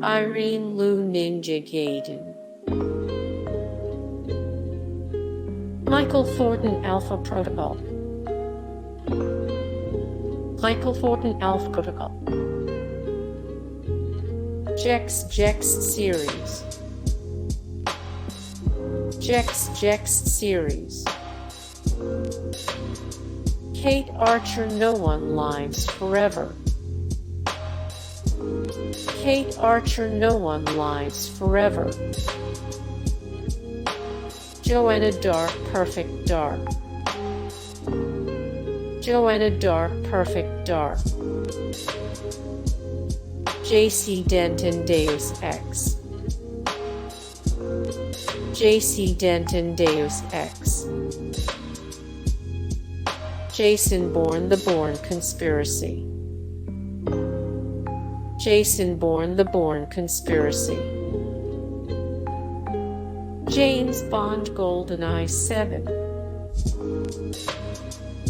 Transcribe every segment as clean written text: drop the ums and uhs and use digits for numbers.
Irene Lu Ninja Gaiden. Michael Thorton Alpha Protocol. Michael Thorton Alpha Protocol. Gex Series. Gex Series. Cate Archer No One Lives Forever. Cate Archer No One Lives Forever. Joanna Dark Perfect Dark. Joanna Dark Perfect Dark. JC Denton Deus Ex. JC Denton Deus Ex. Jason Bourne The Bourne Conspiracy. Jason Bourne The Bourne Conspiracy. James Bond Goldeneye 7.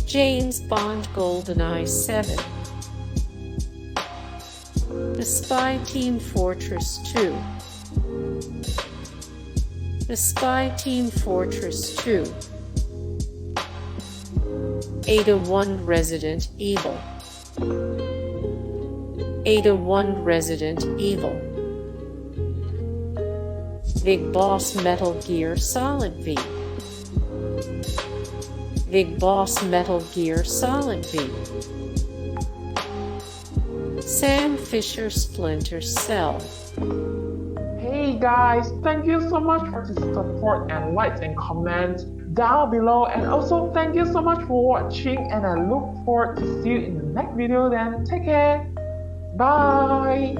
James Bond Goldeneye 7. The Spy Team Fortress 2. The Spy Team Fortress 2. Ada 1 Resident Evil. Ada 1 Resident Evil. Big Boss Metal Gear Solid V. Big Boss Metal Gear Solid V. Sam Fisher Splinter Cell. Hey guys, thank you so much for the support and likes and comments down below, and also thank you so much for watching, and I look forward to see you in the next video. Then take care. Bye.